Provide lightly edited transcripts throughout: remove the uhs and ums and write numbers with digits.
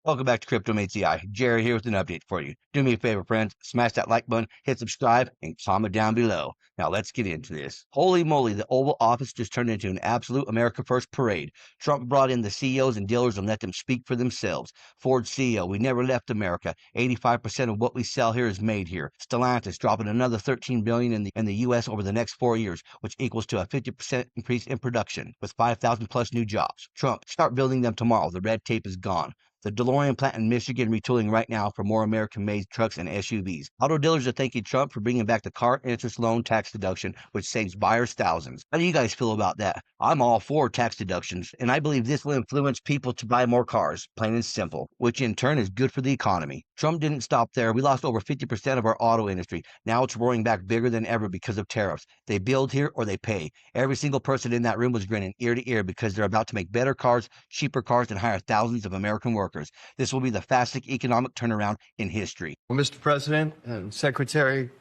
Welcome back to Crypto Mates AI. Jerry here with an update for you. Do me a favor, friends. Smash that like button, hit subscribe, and comment down below. Now let's get into this. Holy moly, the Oval Office just turned into an absolute America First parade. Trump brought in the CEOs and dealers and let them speak for themselves. Ford CEO, we never left America. 85% of what we sell here is made here. Stellantis dropping another $13 billion in the U.S. over the next 4 years, which equals to a 50% increase in production, with 5,000 plus new jobs. Trump, start building them tomorrow. The red tape is gone. The DeLorean plant in Michigan retooling right now for more American-made trucks and SUVs. Auto dealers are thanking Trump for bringing back the car interest loan tax deduction, which saves buyers thousands. How do you guys feel about that? I'm all for tax deductions, and I believe this will influence people to buy more cars, plain and simple, which in turn is good for the economy. Trump didn't stop there. We lost over 50% of our auto industry. Now it's roaring back bigger than ever because of tariffs. They build here or they pay. Every single person in that room was grinning ear to ear because they're about to make better cars, cheaper cars, and hire thousands of American workers. This will be the fastest economic turnaround in history. Well, Mr. President and Secretary,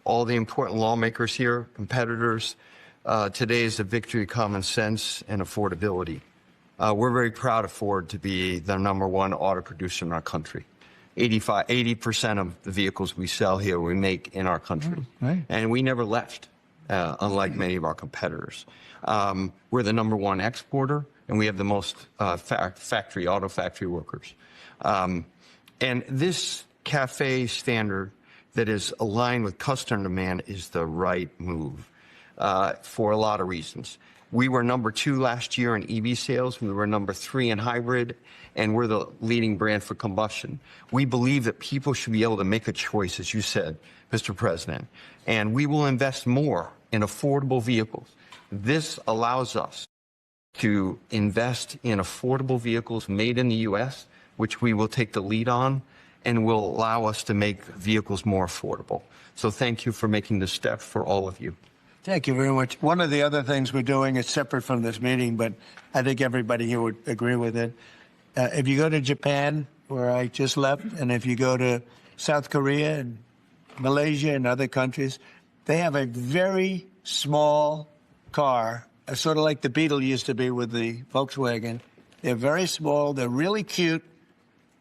all the important lawmakers here, competitors, today is a victory of common sense and affordability. We're very proud of Ford to be the #1 auto producer in our country. 80% of the vehicles we sell here, we make in our country. Right. And we never left, unlike many of our competitors. We're the #1 exporter, and we have the most auto factory workers. And this CAFE standard that is aligned with customer demand is the right move for a lot of reasons. We were #2 last year in EV sales. We were #3 in hybrid, and we're the leading brand for combustion. We believe that people should be able to make a choice, as you said, Mr. President, and we will invest more in affordable vehicles. This allows us to invest in affordable vehicles made in the U.S., which we will take the lead on, and will allow us to make vehicles more affordable. So thank you for making this step for all of you. Thank you very much. One of the other things we're doing is separate from this meeting, but I think everybody here would agree with it. If you go to Japan, where I just left, and if you go to South Korea and Malaysia and other countries, they have a very small car, sort of like the Beetle used to be with the Volkswagen. They're very small. They're really cute.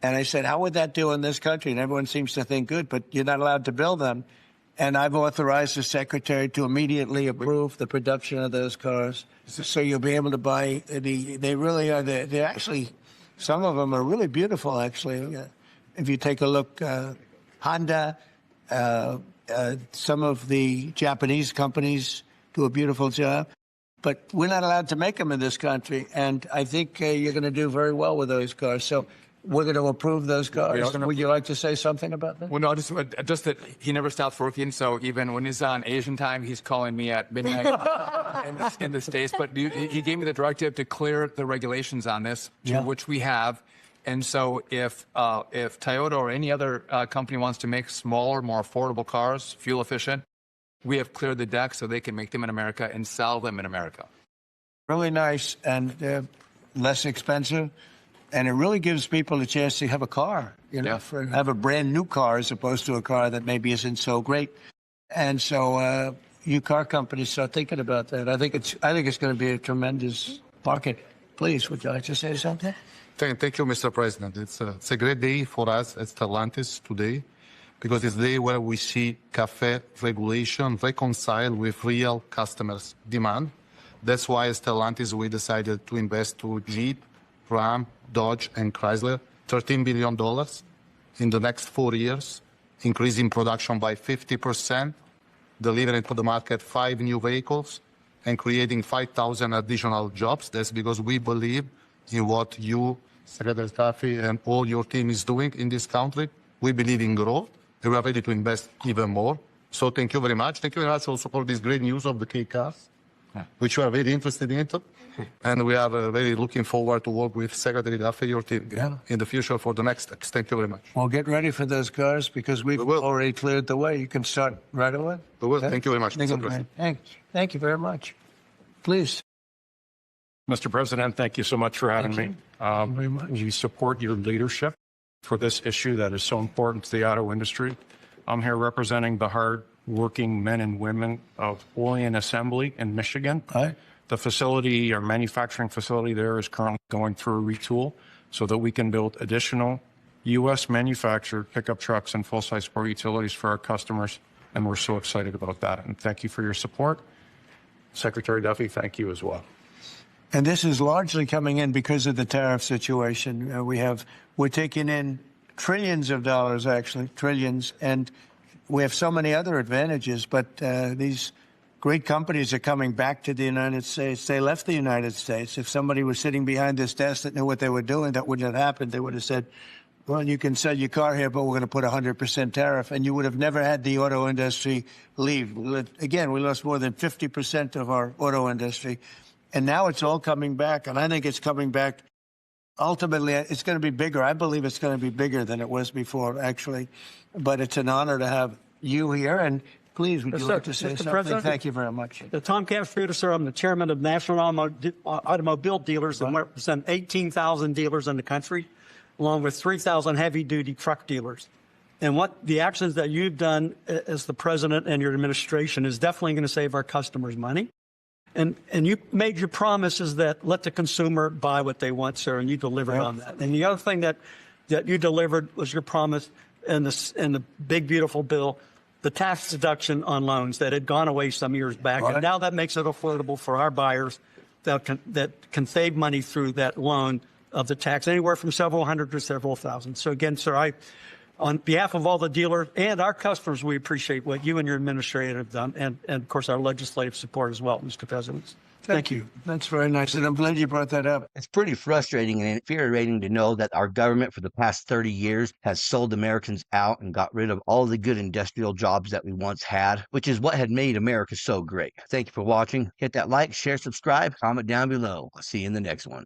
And I said, how would that do in this country? And everyone seems to think good, but you're not allowed to build them. And I've authorized the secretary to immediately approve the production of those cars. So you'll be able to buy they really are, they're actually, some of them are really beautiful, actually. If you take a look, Honda, some of the Japanese companies do a beautiful job. But we're not allowed to make them in this country. And I think you're going to do very well with those cars. So we're going to approve those cars. Would you like to say something about that? Well, no, just that he never stops working. So even when he's on Asian time, he's calling me at midnight in the States. But he gave me the directive to clear the regulations on this, which we have. And so if Toyota or any other company wants to make smaller, more affordable cars, fuel efficient, we have cleared the deck so they can make them in America and sell them in America. Really nice, and they're less expensive. And it really gives people a chance to have a car, have a brand new car as opposed to a car that maybe isn't so great. And so you car companies start thinking about that. I think it's going to be a tremendous market. Please, would you like to say something? Thank you, Mr. President. It's a great day for us at Stellantis today, because it's the day where we see CAFE regulation reconciled with real customers' demand. That's why at Stellantis we decided to invest to Jeep, Ram, Dodge, and Chrysler $13 billion in the next 4 years, increasing production by 50%, delivering to the market 5 new vehicles, and creating 5,000 additional jobs. That's because we believe in what you, Secretary Staffy, and all your team is doing in this country. We believe in growth, and we are ready to invest even more. So thank you very much. Thank you very much also for this great news of the K-Cars, which we are very interested in. And we are very looking forward to work with Secretary Duffy, your team, in the future for the next steps. Thank you very much. Well, get ready for those cars because we've already cleared the way. You can start right away. We will. Thank you very much, Mr. President. Thank you very much. Please. Mr. President, thank you so much for having me. Very much. We support your leadership for this issue that is so important to the auto industry. I'm here representing the hard-working men and women of Orion Assembly in Michigan. Hi. The facility, our manufacturing facility there, is currently going through a retool so that we can build additional U.S. manufactured pickup trucks and full-size sport utilities for our customers, and we're so excited about that. And thank you for your support. Secretary Duffy, thank you as well. And this is largely coming in because of the tariff situation. We're taking in trillions of dollars, actually, trillions, and we have so many other advantages. But these great companies are coming back to the United States. They left the United States. If somebody was sitting behind this desk that knew what they were doing, that wouldn't have happened. They would have said, well, you can sell your car here, but we're going to put 100% tariff. And you would have never had the auto industry leave. Again, we lost more than 50% of our auto industry. And now it's all coming back. And I think it's coming back. Ultimately, it's going to be bigger. I believe it's going to be bigger than it was before, actually. But it's an honor to have you here. And please, would you like to say Mr. something? President? Thank you very much. Tom Campstruder, sir. I'm the chairman of National Automobile Dealers and represent 18,000 dealers in the country, along with 3,000 heavy-duty truck dealers. And what the actions that you've done as the president and your administration is definitely going to save our customers money. And you made your promises that let the consumer buy what they want, sir, and you delivered on that. And the other thing that you delivered was your promise in the big, beautiful bill, the tax deduction on loans that had gone away some years back. Right. And now that makes it affordable for our buyers that can save money through that loan of the tax, anywhere from several hundred to several thousand. So again, sir, on behalf of all the dealers and our customers, we appreciate what you and your administration have done, and of course, our legislative support as well, Mr. President. Thank you. That's very nice. And I'm glad you brought that up. It's pretty frustrating and infuriating to know that our government for the past 30 years has sold Americans out and got rid of all the good industrial jobs that we once had, which is what had made America so great. Thank you for watching. Hit that like, share, subscribe, comment down below. I'll see you in the next one.